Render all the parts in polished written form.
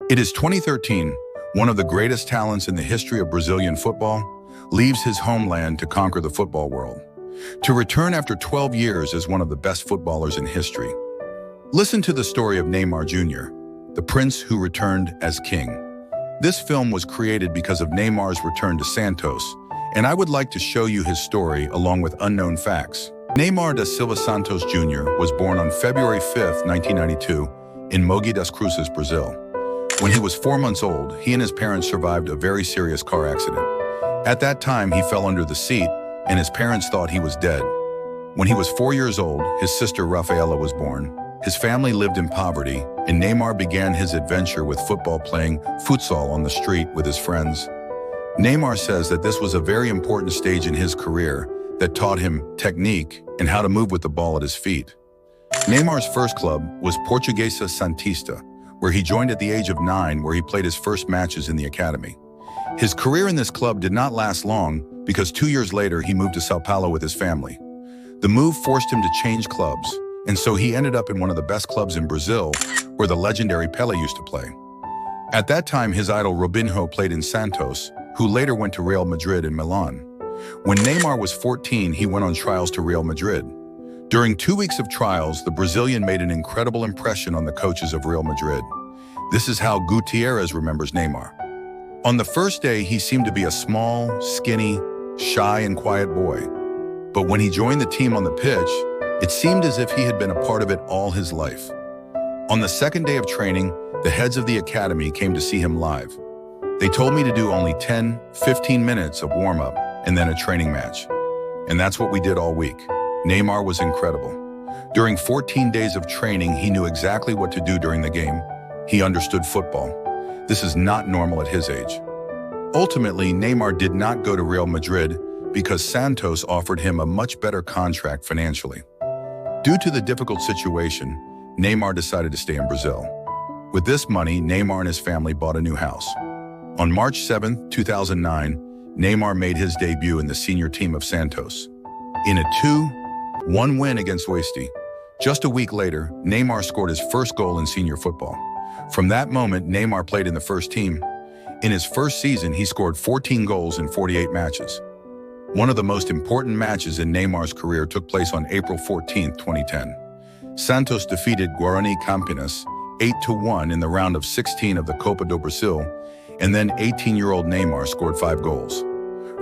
It is 2013, one of the greatest talents in the history of Brazilian football leaves his homeland to conquer the football world, to return after 12 years as one of the best footballers in history. Listen to the story of Neymar Jr., the prince who returned as king. This film was created because of Neymar's return to Santos, and I would like to show you his story along with unknown facts. Neymar da Silva Santos Jr. was born on February 5, 1992, in Mogi das Cruzes, Brazil. When he was 4 months old, he and his parents survived a very serious car accident. At that time, he fell under the seat, and his parents thought he was dead. When he was 4 years old, his sister Rafaela was born. His family lived in poverty, and Neymar began his adventure with football, playing futsal on the street with his friends. Neymar says that this was a very important stage in his career that taught him technique and how to move with the ball at his feet. Neymar's first club was Portuguesa Santista, where he joined at the age of 9, where he played his first matches in the academy. His career in this club did not last long because 2 years later he moved to Sao Paulo with his family. The move forced him to change clubs, and so he ended up in one of the best clubs in Brazil, where the legendary Pelé used to play. At that time, his idol Robinho played in Santos, who later went to Real Madrid and Milan. When Neymar was 14, he went on trials to Real Madrid. During 2 weeks of trials, the Brazilian made an incredible impression on the coaches of Real Madrid. This is how Gutierrez remembers Neymar. On the first day, he seemed to be a small, skinny, shy, and quiet boy. But when he joined the team on the pitch, it seemed as if he had been a part of it all his life. On the second day of training, the heads of the academy came to see him live. They told me to do only 10-15 minutes of warm-up and then a training match. And that's what we did all week. Neymar was incredible. During 14 days of training, he knew exactly what to do during the game. He understood football. This is not normal at his age. Ultimately, Neymar did not go to Real Madrid because Santos offered him a much better contract financially. Due to the difficult situation, Neymar decided to stay in Brazil. With this money, Neymar and his family bought a new house. On March 7, 2009, Neymar made his debut in the senior team of Santos. In a 2-1 win against Oeste. Just a week later, Neymar scored his first goal in senior football. From that moment, Neymar played in the first team. In his first season, he scored 14 goals in 48 matches. One of the most important matches in Neymar's career took place on April 14, 2010. Santos defeated Guarani Campinas 8-1 in the round of 16 of the Copa do Brasil, and then 18-year-old Neymar scored 5 goals.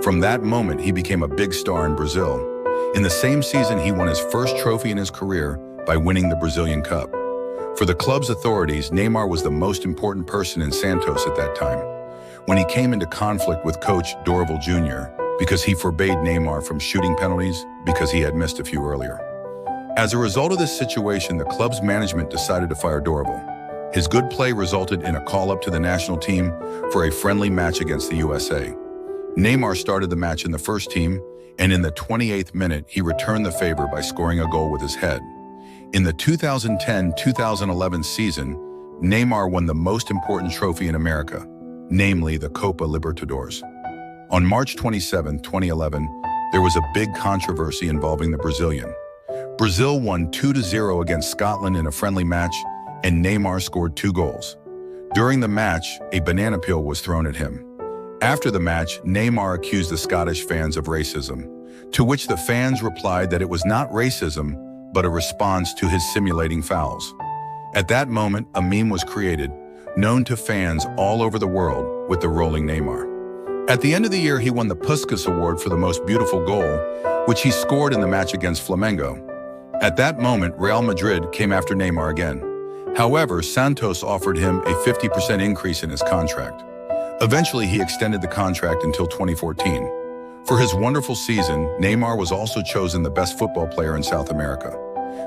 From that moment, he became a big star in Brazil. In the same season, he won his first trophy in his career by winning the Brazilian Cup. For the club's authorities, Neymar was the most important person in Santos at that time. When he came into conflict with coach Dorival Jr., because he forbade Neymar from shooting penalties because he had missed a few earlier. As a result of this situation, the club's management decided to fire Dorival. His good play resulted in a call-up to the national team for a friendly match against the USA. Neymar started the match in the first team, and in the 28th minute, he returned the favor by scoring a goal with his head. In the 2010-2011 season, Neymar won the most important trophy in America, namely the Copa Libertadores. On March 27, 2011, there was a big controversy involving the Brazilian. Brazil won 2-0 against Scotland in a friendly match, and Neymar scored 2 goals. During the match, a banana peel was thrown at him. After the match, Neymar accused the Scottish fans of racism, to which the fans replied that it was not racism, but a response to his simulating fouls. At that moment, a meme was created, known to fans all over the world, with the rolling Neymar. At the end of the year, he won the Puskas Award for the most beautiful goal, which he scored in the match against Flamengo. At that moment, Real Madrid came after Neymar again. However, Santos offered him a 50% increase in his contract. Eventually, he extended the contract until 2014. For his wonderful season, Neymar was also chosen the best football player in South America.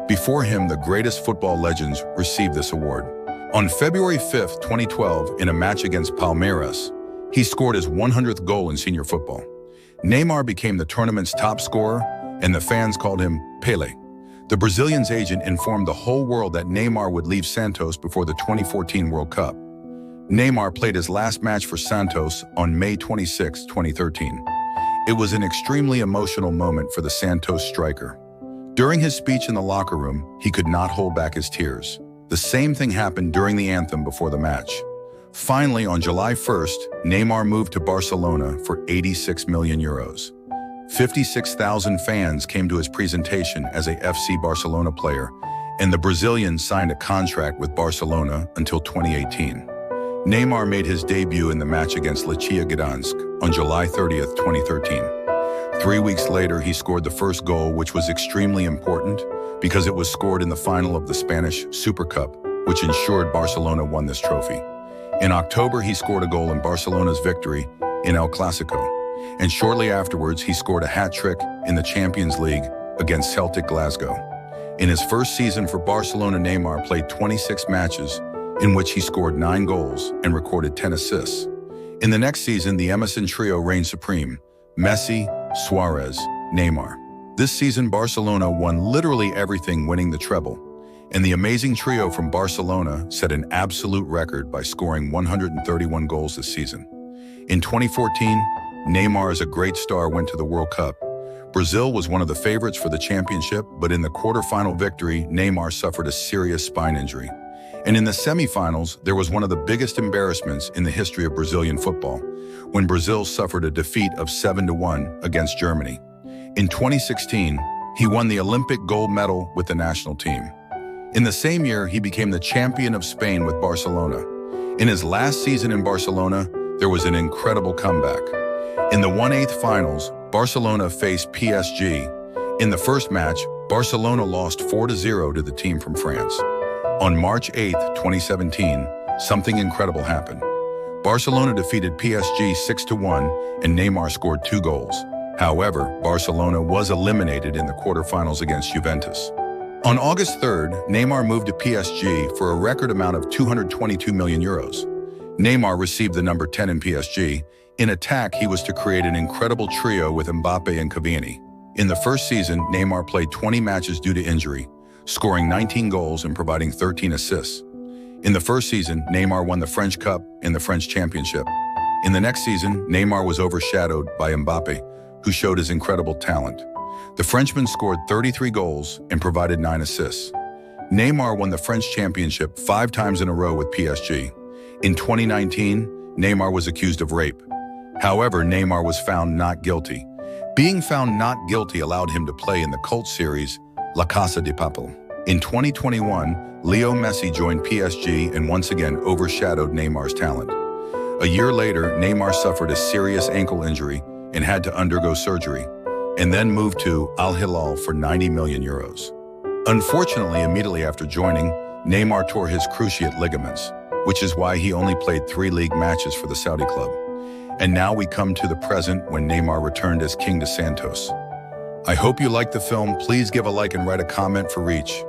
Before him, the greatest football legends received this award. On February 5, 2012, in a match against Palmeiras, he scored his 100th goal in senior football. Neymar became the tournament's top scorer, and the fans called him Pelé. The Brazilian's agent informed the whole world that Neymar would leave Santos before the 2014 World Cup. Neymar played his last match for Santos on May 26, 2013. It was an extremely emotional moment for the Santos striker. During his speech in the locker room, he could not hold back his tears. The same thing happened during the anthem before the match. Finally, on July 1st, Neymar moved to Barcelona for 86 million euros. 56,000 fans came to his presentation as a FC Barcelona player, and the Brazilian signed a contract with Barcelona until 2018. Neymar made his debut in the match against Lechia Gdansk on July 30th, 2013. 3 weeks later, he scored the first goal, which was extremely important because it was scored in the final of the Spanish Super Cup, which ensured Barcelona won this trophy. In October, he scored a goal in Barcelona's victory in El Clasico, and shortly afterwards, he scored a hat-trick in the Champions League against Celtic Glasgow. In his first season for Barcelona, Neymar played 26 matches in which he scored 9 goals and recorded 10 assists. In the next season, the Emerson trio reigned supreme: Messi, Suarez, Neymar. This season, Barcelona won literally everything, winning the treble. And the amazing trio from Barcelona set an absolute record by scoring 131 goals this season. In 2014, Neymar, as a great star, went to the World Cup. Brazil was one of the favorites for the championship, but in the quarterfinal victory, Neymar suffered a serious spine injury. And in the semifinals, there was one of the biggest embarrassments in the history of Brazilian football, when Brazil suffered a defeat of 7-1 against Germany. In 2016, he won the Olympic gold medal with the national team. In the same year, he became the champion of Spain with Barcelona. In his last season in Barcelona, there was an incredible comeback. In the 1/8 finals, Barcelona faced PSG. In the first match, Barcelona lost 4-0 to the team from France. On March 8, 2017, something incredible happened. Barcelona defeated PSG 6-1, and Neymar scored 2 goals. However, Barcelona was eliminated in the quarterfinals against Juventus. On August 3rd, Neymar moved to PSG for a record amount of 222 million euros. Neymar received the number 10 in PSG. In attack, he was to create an incredible trio with Mbappe and Cavani. In the first season, Neymar played 20 matches due to injury, scoring 19 goals and providing 13 assists. In the first season, Neymar won the French Cup and the French Championship. In the next season, Neymar was overshadowed by Mbappe, who showed his incredible talent. The Frenchman scored 33 goals and provided 9 assists. Neymar won the French Championship 5 times in a row with PSG. In 2019, Neymar was accused of rape. However, Neymar was found not guilty. Being found not guilty allowed him to play in the cult series La Casa de Papel. In 2021, Leo Messi joined PSG and once again overshadowed Neymar's talent. A year later, Neymar suffered a serious ankle injury and had to undergo surgery, and then moved to Al Hilal for 90 million euros. Unfortunately, immediately after joining, Neymar tore his cruciate ligaments, which is why he only played 3 league matches for the Saudi club. And now we come to the present, when Neymar returned as king to Santos. I hope you liked the film. Please give a like and write a comment for reach.